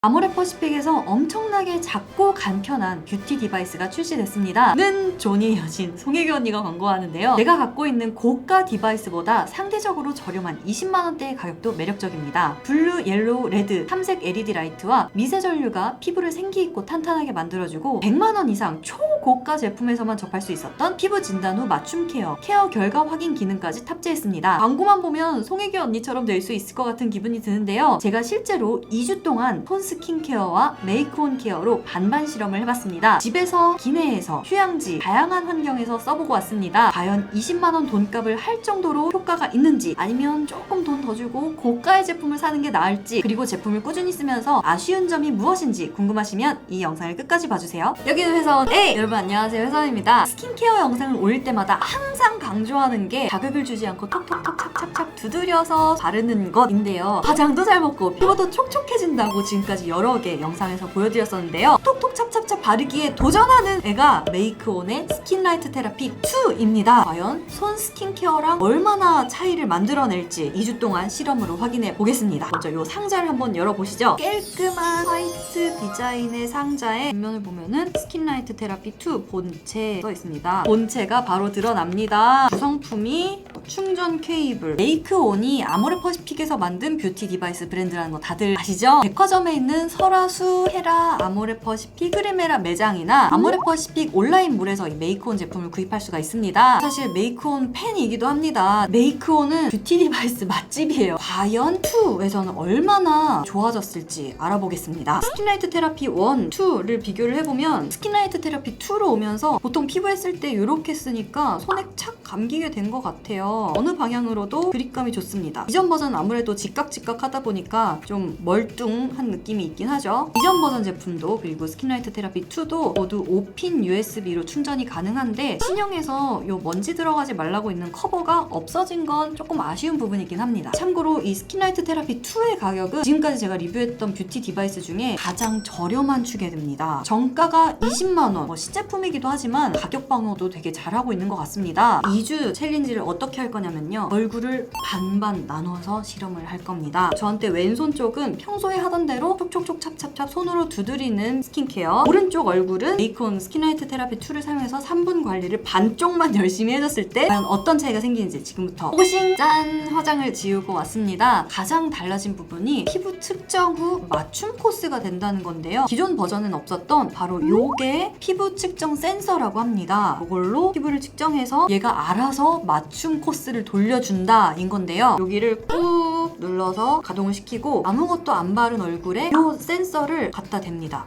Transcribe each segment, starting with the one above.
아모레퍼시픽에서 엄청나게 작고 간편한 뷰티 디바이스가 출시됐습니다. 는 존이 여신 송혜교 언니가 광고하는데요. 내가 갖고 있는 고가 디바이스보다 상대적으로 저렴한 20만원대의 가격도 매력적입니다. 블루, 옐로우, 레드 3색 LED 라이트와 미세 전류가 피부를 생기있고 탄탄하게 만들어주고 100만원 이상 초고가 제품에서만 접할 수 있었던 피부 진단 후 맞춤 케어 결과 확인 기능까지 탑재했습니다. 광고만 보면 송혜교 언니처럼 될 수 있을 것 같은 기분이 드는데요. 제가 실제로 2주 동안 폰 스킨케어와 메이크온 케어로 반반 실험을 해봤습니다. 집에서, 기내에서, 휴양지, 다양한 환경에서 써보고 왔습니다. 과연 20만원 돈값을 할 정도로 효과가 있는지, 아니면 조금 돈 더 주고 고가의 제품을 사는 게 나을지, 그리고 제품을 꾸준히 쓰면서 아쉬운 점이 무엇인지 궁금하시면 이 영상을 끝까지 봐주세요. 여기는 회사원 A! 여러분 안녕하세요, 회사원입니다. 스킨케어 영상을 올릴 때마다 항상 강조하는 게 자극을 주지 않고 톡톡톡 찹찹찹 두드려서 바르는 것인데요. 화장도 잘 먹고 피부도 촉촉해진다고 지금까지 여러 개 영상에서 보여드렸었는데요. 톡톡 찹찹찹 바르기에 도전하는 애가 메이크온의 스킨라이트 테라피 2입니다. 과연 손 스킨케어랑 얼마나 차이를 만들어낼지 2주 동안 실험으로 확인해 보겠습니다. 먼저 이 상자를 한번 열어보시죠. 깔끔한 화이트 디자인의 상자의 뒷면을 보면은 스킨라이트 테라피 2 본체 써 있습니다. 본체가 바로 드러납니다. 구성품이 충전 케이블. 메이크온이 아모레퍼시픽에서 만든 뷰티 디바이스 브랜드라는 거 다들 아시죠? 백화점에 있는 설화수, 헤라, 아모레퍼시픽, 프리메라 매장이나 아모레퍼시픽 온라인몰에서 이 메이크온 제품을 구입할 수가 있습니다. 사실 메이크온 팬이기도 합니다. 메이크온은 뷰티 디바이스 맛집이에요. 과연 2에서는 얼마나 좋아졌을지 알아보겠습니다. 스킨라이트 테라피 1, 2를 비교를 해보면 스킨라이트 테라피 2로 오면서 보통 피부에 쓸 때 이렇게 쓰니까 손에 착 감기게 된 것 같아요. 어느 방향으로도 그립감이 좋습니다. 이전 버전은 아무래도 직각직각 하다 보니까 좀 멀뚱한 느낌이 있긴 하죠. 이전 버전 제품도 그리고 스킨라이트 테라피 2도 모두 5핀 USB로 충전이 가능한데 신형에서 요 먼지 들어가지 말라고 있는 커버가 없어진 건 조금 아쉬운 부분이긴 합니다. 참고로 이 스킨라이트 테라피 2의 가격은 지금까지 제가 리뷰했던 뷰티 디바이스 중에 가장 저렴한 축에 듭니다. 정가가 20만원, 신제품이기도 하지만 가격 방어도 되게 잘하고 있는 것 같습니다. 2주 챌린지를 어떻게 할 거냐면요. 얼굴을 반반 나눠서 실험을 할 겁니다. 저한테 왼손 쪽은 평소에 하던 대로 촉촉촉 찹찹찹 손으로 두드리는 스킨케어, 오른쪽 얼굴은 메이크온 스킨라이트 테라피 2를 사용해서 3분 관리를 반쪽만 열심히 해줬을 때 과연 어떤 차이가 생기는지 지금부터 호싱! 짠! 화장을 지우고 왔습니다. 가장 달라진 부분이 피부 측정 후 맞춤 코스가 된다는 건데요. 기존 버전은 없었던 바로 요게 피부 측정 센서라고 합니다. 이걸로 피부를 측정해서 얘가 알아서 맞춤 코스를 돌려준다 인 건데요. 여기를 꾹 눌러서 가동을 시키고 아무것도 안 바른 얼굴에 이 센서를 갖다 댑니다.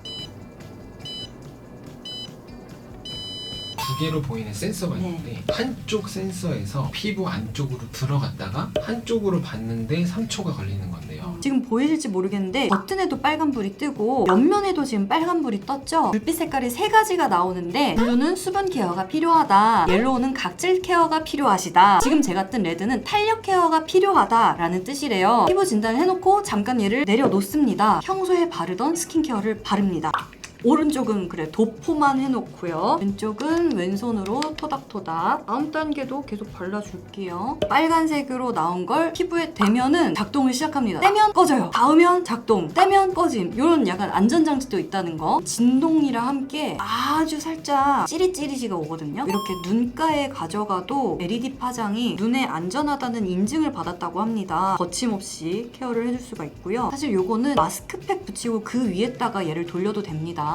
두 개로 보이는 센서가 있는데 한쪽 센서에서 피부 안쪽으로 들어갔다가 한쪽으로 봤는데 3초가 걸리는 건데요. 지금 보이실지 모르겠는데 버튼에도 빨간불이 뜨고 옆면에도 지금 빨간불이 떴죠? 불빛 색깔이 3가지가 나오는데 블루는 수분 케어가 필요하다, 옐로우는 각질 케어가 필요하시다, 지금 제가 뜬 레드는 탄력 케어가 필요하다 라는 뜻이래요. 피부 진단을 해놓고 잠깐 얘를 내려놓습니다. 평소에 바르던 스킨케어를 바릅니다. 오른쪽은 그래 도포만 해놓고요. 왼쪽은 왼손으로 토닥토닥. 다음 단계도 계속 발라줄게요. 빨간색으로 나온 걸 피부에 대면은 작동을 시작합니다. 떼면 꺼져요. 닿으면 작동, 떼면 꺼짐. 이런 약간 안전장치도 있다는 거. 진동이랑 함께 아주 살짝 찌릿찌릿이가 오거든요. 이렇게 눈가에 가져가도 LED 파장이 눈에 안전하다는 인증을 받았다고 합니다. 거침없이 케어를 해줄 수가 있고요. 사실 요거는 마스크팩 붙이고 그 위에다가 얘를 돌려도 됩니다.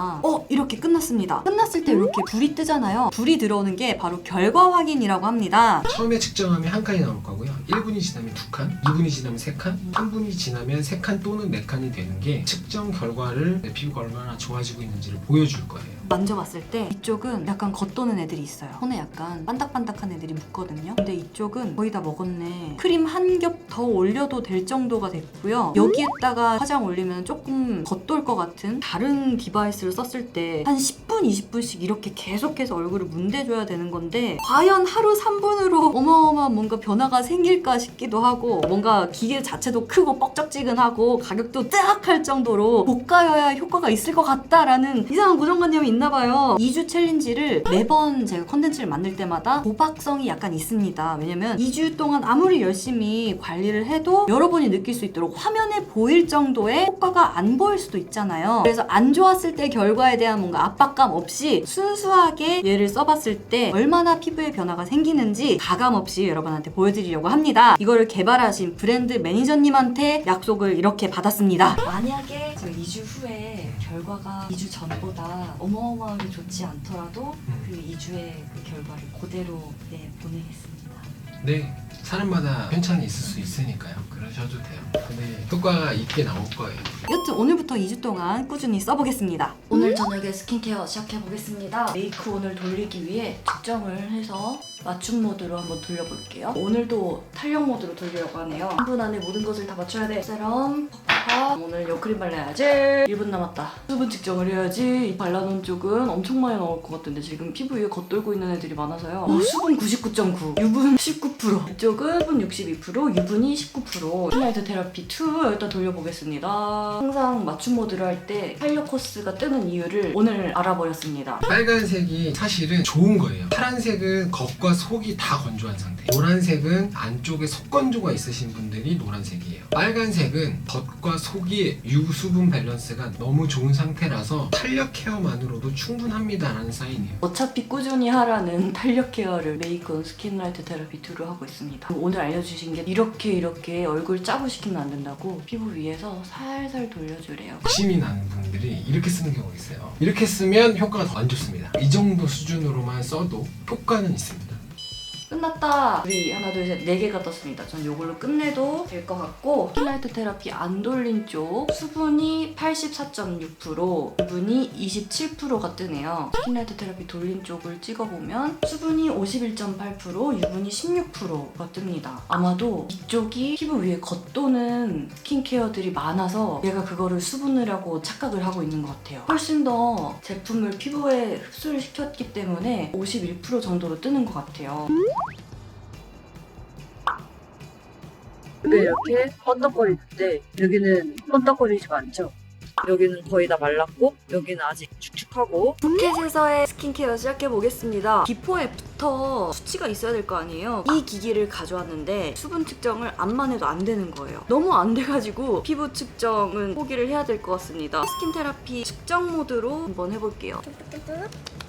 이렇게 끝났습니다. 끝났을 때 이렇게 불이 뜨잖아요. 불이 들어오는 게 바로 결과 확인이라고 합니다. 처음에 측정하면 한 칸이 나올 거고요. 1분이 지나면 2칸, 2분이 지나면 3칸, 3분이 지나면 3칸 또는 4칸이 되는 게 측정 결과를 내 피부가 얼마나 좋아지고 있는지를 보여줄 거예요. 만져봤을 때 이쪽은 약간 겉도는 애들이 있어요. 손에 약간 반딱반딱한 애들이 묻거든요. 근데 이쪽은 거의 다 먹었네. 크림 한 겹 더 올려도 될 정도가 됐고요. 여기에다가 화장 올리면 조금 겉돌 것 같은 다른 디바이스를 썼을 때 한 10분, 20분씩 이렇게 계속해서 얼굴을 문대줘야 되는 건데 과연 하루 3분으로 어마어마한 뭔가 변화가 생길지 쓸까 싶기도 하고 뭔가 기계 자체도 크고 뻑적지근하고 가격도 뜨악할 정도로 고가여야 효과가 있을 것 같다라는 이상한 고정관념이 있나 봐요. 2주 챌린지를 매번 제가 컨텐츠를 만들 때마다 도박성이 약간 있습니다. 왜냐면 2주 동안 아무리 열심히 관리를 해도 여러분이 느낄 수 있도록 화면에 보일 정도의 효과가 안 보일 수도 있잖아요. 그래서 안 좋았을 때 결과에 대한 뭔가 압박감 없이 순수하게 얘를 써봤을 때 얼마나 피부에 변화가 생기는지 가감 없이 여러분한테 보여드리려고 합니다. 이거를 개발하신 브랜드 매니저님한테 약속을 이렇게 받았습니다. 만약에 저 2주 후에 결과가 2주 전보다 어마어마하게 좋지 않더라도 그 2주의 그 결과를 그대로 보내겠습니다. 네, 사람마다 편차는 있을 수 있으니까요. 그러셔도 돼요. 근데 효과가 있게 나올 거예요. 여튼 오늘부터 2주 동안 꾸준히 써보겠습니다. 오늘 저녁에 스킨케어 시작해보겠습니다. 메이크온을 돌리기 위해 측정을 해서 맞춤 모드로 한번 돌려볼게요. 오늘도 탄력 모드로 돌리려고 하네요. 1분 안에 모든 것을 다 맞춰야 돼. 세럼, 팍팍. 오늘 옆크림 발라야지. 1분 남았다. 수분 측정을 해야지. 이 발라놓은 쪽은 엄청 많이 나올 것 같은데 지금 피부 위에 겉돌고 있는 애들이 많아서요. 수분 99.9, 유분 19%. 이쪽은 수분 62%, 유분이 19%. 스킨라이트 테라피 2 일단 돌려보겠습니다. 항상 맞춤 모드를 할 때 탄력 코스가 뜨는 이유를 오늘 알아버렸습니다. 빨간색이 사실은 좋은 거예요. 파란색은 겉과 속이 다 건조한 상태. 노란색은 안쪽에 속건조가 있으신 분들이 노란색이에요. 빨간색은 겉과 속이 유수분 밸런스가 너무 좋은 상태라서 탄력 케어만으로도 충분합니다라는 사인이에요. 어차피 꾸준히 하라는 탄력 케어를 메이크온 스킨라이트 테라피 2로 하고 있습니다. 오늘 알려주신 게 이렇게 얼굴 짜부시키면 안 된다고 피부 위에서 살살 돌려주래요. 욕심이 나는 분들이 이렇게 쓰는 경우가 있어요. 이렇게 쓰면 효과가 더 안 좋습니다. 이 정도 수준으로만 써도 효과는 있습니다. 끝났다. 우리 하나 둘 셋 4개가 떴습니다. 전 이걸로 끝내도 될 것 같고 스킨라이트 테라피 안 돌린 쪽 수분이 84.6%, 유분이 27%가 뜨네요. 스킨라이트 테라피 돌린 쪽을 찍어보면 수분이 51.8%, 유분이 16%가 뜹니다. 아마도 이쪽이 피부 위에 겉도는 스킨케어들이 많아서 얘가 그거를 수분이라고 착각을 하고 있는 것 같아요. 훨씬 더 제품을 피부에 흡수를 시켰기 때문에 51% 정도로 뜨는 것 같아요. 이렇게 번덕거리는데 여기는 번덕거리지가 않죠. 여기는 거의 다 말랐고 여기는 아직 축축하고. 푸켓에서의 스킨케어 시작해보겠습니다. 비포애프터 수치가 있어야 될 거 아니에요. 이 기기를 가져왔는데 수분 측정을 암만 해도 안 되는 거예요. 너무 안 돼가지고 피부 측정은 포기를 해야 될 것 같습니다. 스킨 테라피 측정 모드로 한번 해볼게요.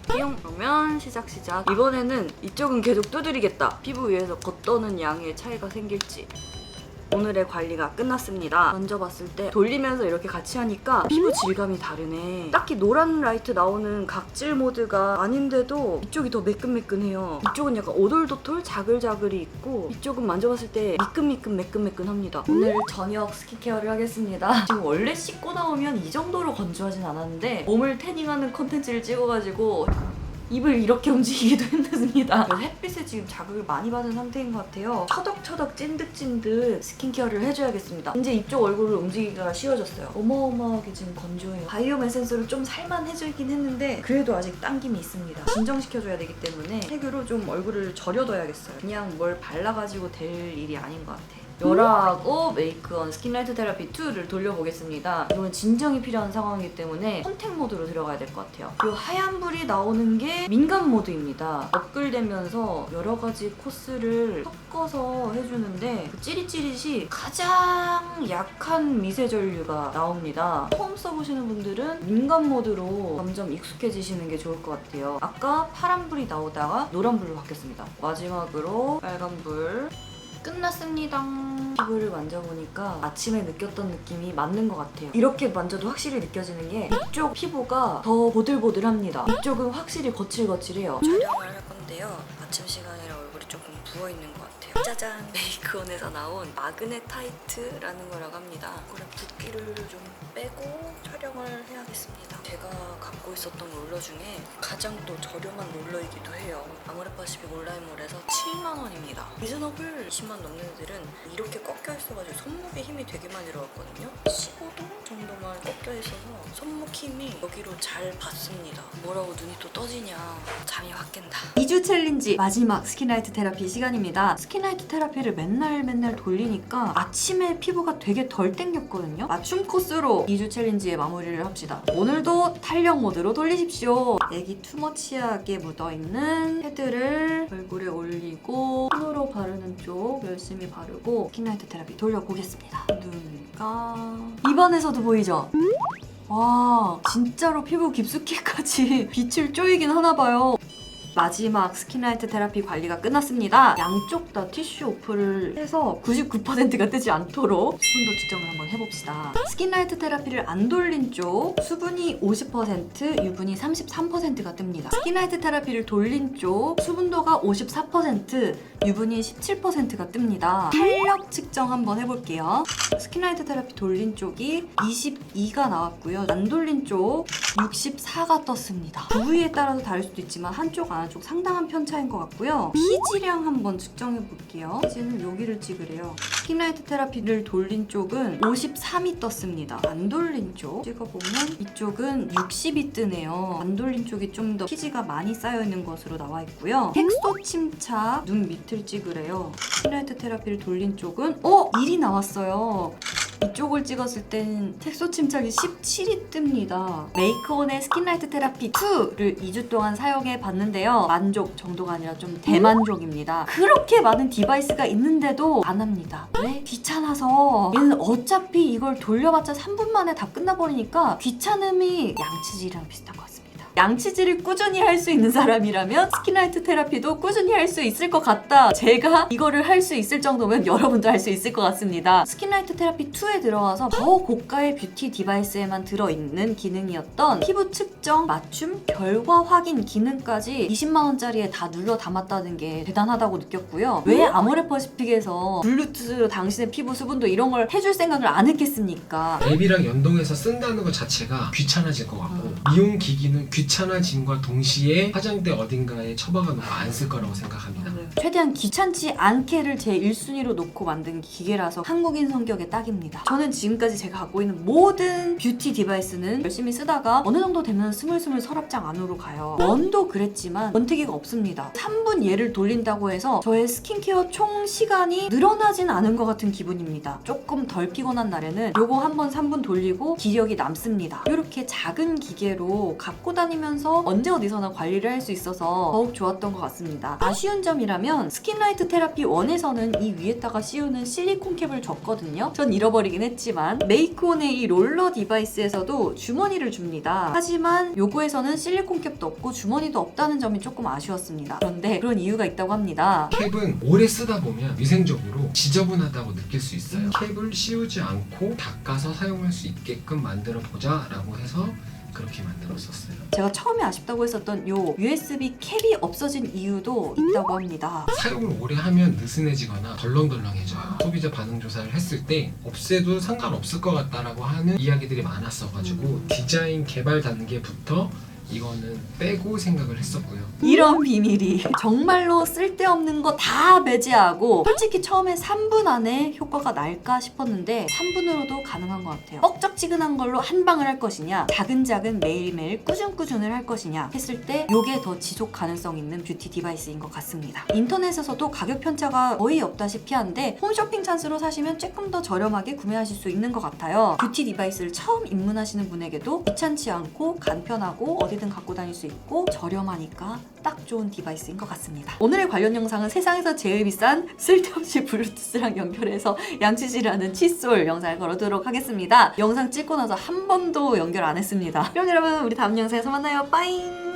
그러면 시작. 이번에는 이쪽은 계속 두드리겠다. 피부 위에서 겉도는 양의 차이가 생길지. 오늘의 관리가 끝났습니다. 만져봤을 때 돌리면서 이렇게 같이 하니까 피부 질감이 다르네. 딱히 노란 라이트 나오는 각질 모드가 아닌데도 이쪽이 더 매끈매끈해요. 이쪽은 약간 오돌도돌 자글자글이 있고 이쪽은 만져봤을 때 매끈합니다. 오늘 저녁 스킨케어를 하겠습니다. 지금 원래 씻고 나오면 이 정도로 건조하진 않았는데 몸을 태닝하는 컨텐츠를 찍어가지고 입을 이렇게 움직이기도 힘듭니다. 햇빛에 지금 자극을 많이 받은 상태인 것 같아요. 처덕처덕 찐득찐득 스킨케어를 해줘야겠습니다. 이제 이쪽 얼굴을 움직이기가 쉬워졌어요. 어마어마하게 지금 건조해요. 바이옴 에센스로 좀 살만해지긴 했는데 그래도 아직 당김이 있습니다. 진정시켜줘야 되기 때문에 색으로 좀 얼굴을 절여둬야겠어요. 그냥 뭘 발라가지고 될 일이 아닌 것 같아. 열하고 메이크온 스킨라이트 테라피 2를 돌려보겠습니다. 이건 진정이 필요한 상황이기 때문에 선택 모드로 들어가야 될 것 같아요. 이 하얀 불이 나오는 게 민감 모드입니다. 업글되면서 여러 가지 코스를 섞어서 해주는데 그 찌릿찌릿이 가장 약한 미세 전류가 나옵니다. 처음 써보시는 분들은 민감 모드로 점점 익숙해지시는 게 좋을 것 같아요. 아까 파란 불이 나오다가 노란 불로 바뀌었습니다. 마지막으로 빨간 불. 끝났습니다. 피부를 만져보니까 아침에 느꼈던 느낌이 맞는 것 같아요. 이렇게 만져도 확실히 느껴지는 게 이쪽 피부가 더 보들보들합니다. 이쪽은 확실히 거칠거칠해요. 촬영을 할 건데요. 아침 시간이라 얼굴이 조금 부어있는 것 같아요. 짜잔! 메이크온에서 나온 마그네타이트라는 거라고 합니다. 이거랑 붓기를 좀 빼고 촬영을 해야겠습니다. 제가 갖고 있었던 롤러 중에 가장 또 저렴한 롤러이기도 해요. 아모레파시픽 온라인몰에서 7만원입니다. 리즈너블 20만 넘는 애들은 이렇게 꺾여 있어가지고 손목에 힘이 되게 많이 들어갔거든요. 15도 정도만 꺾여 있어서 손목 힘이 여기로 잘 받습니다. 뭐라고 눈이 또 떠지냐. 잠이 확 깬다. 2주 챌린지 마지막 스킨라이트 테라피 시간입니다. 스킨라이트 테라피를 맨날 돌리니까 아침에 피부가 되게 덜 땡겼거든요. 맞춤 코스로 2주 챌린지의 마무리를 합시다. 오늘도 탄력 모드로 돌리십시오. 액이 투머치하게 묻어있는 패드를 얼굴에 올리고 손으로 바르는 쪽 열심히 바르고 스킨라이트 테라피 돌려보겠습니다. 눈가 입안에서도 보이죠? 와, 진짜로 피부 깊숙이까지 빛을 쪼이긴 하나봐요. 마지막 스킨라이트 테라피 관리가 끝났습니다. 양쪽 다 티슈 오프를 해서 99%가 뜨지 않도록 수분도 측정을 한번 해봅시다. 스킨라이트 테라피를 안 돌린 쪽 수분이 50%, 유분이 33%가 뜹니다. 스킨라이트 테라피를 돌린 쪽 수분도가 54%, 유분이 17%가 뜹니다. 탄력 측정 한번 해볼게요. 스킨라이트 테라피 돌린 쪽이 22가 나왔고요. 안 돌린 쪽 64가 떴습니다. 부위에 따라서 다를 수도 있지만 한쪽 안쪽 상당한 편차인 것 같고요. 피지량 한번 측정해 볼게요. 피지는 여기를 찍으래요. 스킨라이트 테라피를 돌린 쪽은 53이 떴습니다. 안 돌린 쪽 찍어보면 이쪽은 60이 뜨네요. 안 돌린 쪽이 좀 더 피지가 많이 쌓여있는 것으로 나와 있고요. 색소 침착 눈 밑을 찍으래요. 스킨라이트 테라피를 돌린 쪽은 1이 나왔어요. 이쪽을 찍었을 땐 색소 침착이 17이 뜹니다. 메이크온의 스킨라이트 테라피 2를 2주 동안 사용해 봤는데요. 만족 정도가 아니라 좀 대만족입니다. 그렇게 많은 디바이스가 있는데도 안 합니다. 왜? 귀찮아서. 얘는 어차피 이걸 돌려봤자 3분 만에 다 끝나버리니까 귀찮음이 양치질이랑 비슷한 것 같습니다. 양치질을 꾸준히 할 수 있는 사람이라면 스킨라이트 테라피도 꾸준히 할 수 있을 것 같다. 제가 이거를 할 수 있을 정도면 여러분도 할 수 있을 것 같습니다. 스킨라이트 테라피 2에 들어가서 더 고가의 뷰티 디바이스에만 들어있는 기능이었던 피부 측정, 맞춤, 결과 확인 기능까지 20만원짜리에 다 눌러 담았다는 게 대단하다고 느꼈고요. 왜 아모레퍼시픽에서 블루투스로 당신의 피부 수분도 이런 걸 해줄 생각을 안 했겠습니까? 앱이랑 연동해서 쓴다는 것 자체가 귀찮아질 것 같고 미용 기기는 귀찮아짐과 동시에 화장대 어딘가에 처박아 놓고 안 쓸 거라고 생각합니다. 최대한 귀찮지 않게를 제 1순위로 놓고 만든 기계라서 한국인 성격에 딱입니다. 저는 지금까지 제가 갖고 있는 모든 뷰티 디바이스는 열심히 쓰다가 어느 정도 되면 스물스물 서랍장 안으로 가요. 원도 그랬지만 원태기가 없습니다. 3분 얘를 돌린다고 해서 저의 스킨케어 총 시간이 늘어나진 않은 것 같은 기분입니다. 조금 덜 피곤한 날에는 요거 한번 3분 돌리고 기력이 남습니다. 이렇게 작은 기계로 갖고 다니면서 언제 어디서나 관리를 할 수 있어서 더욱 좋았던 것 같습니다. 아쉬운 점이라면 스킨라이트 테라피 1에서는 이 위에다가 씌우는 실리콘 캡을 줬거든요. 전 잃어버리긴 했지만 메이크온의 이 롤러 디바이스에서도 주머니를 줍니다. 하지만 요거에서는 실리콘 캡도 없고 주머니도 없다는 점이 조금 아쉬웠습니다. 그런데 그런 이유가 있다고 합니다. 캡은 오래 쓰다 보면 위생적으로 지저분하다고 느낄 수 있어요. 캡을 씌우지 않고 닦아서 사용할 수 있게끔 만들어 보자 라고 해서 그렇게 만들었었어요. 제가 처음에 아쉽다고 했었던 요 USB 캡이 없어진 이유도 있다고 합니다. 사용을 오래 하면 느슨해지거나 덜렁덜렁해져요. 소비자 반응 조사를 했을 때 없애도 상관없을 것 같다라고 하는 이야기들이 많았어가지고 디자인 개발 단계부터 이거는 빼고 생각을 했었고요. 이런 비밀이 정말로 쓸데없는 거 다 배제하고 솔직히 처음에 3분 안에 효과가 날까 싶었는데 3분으로도 가능한 것 같아요. 뻑적지근한 걸로 한 방을 할 것이냐 차근차근 매일매일 꾸준꾸준을 할 것이냐 했을 때 이게 더 지속 가능성 있는 뷰티 디바이스인 것 같습니다. 인터넷에서도 가격 편차가 거의 없다시피 한데 홈쇼핑 찬스로 사시면 조금 더 저렴하게 구매하실 수 있는 것 같아요. 뷰티 디바이스를 처음 입문하시는 분에게도 귀찮지 않고 간편하고 어디든 갖고 다닐 수 있고 저렴하니까 딱 좋은 디바이스인 것 같습니다. 오늘의 관련 영상은 세상에서 제일 비싼 쓸데없이 블루투스랑 연결해서 양치질하는 칫솔 영상을 걸어두도록 하겠습니다. 영상 찍고 나서 한 번도 연결 안 했습니다. 그럼 여러분 우리 다음 영상에서 만나요. 빠잉!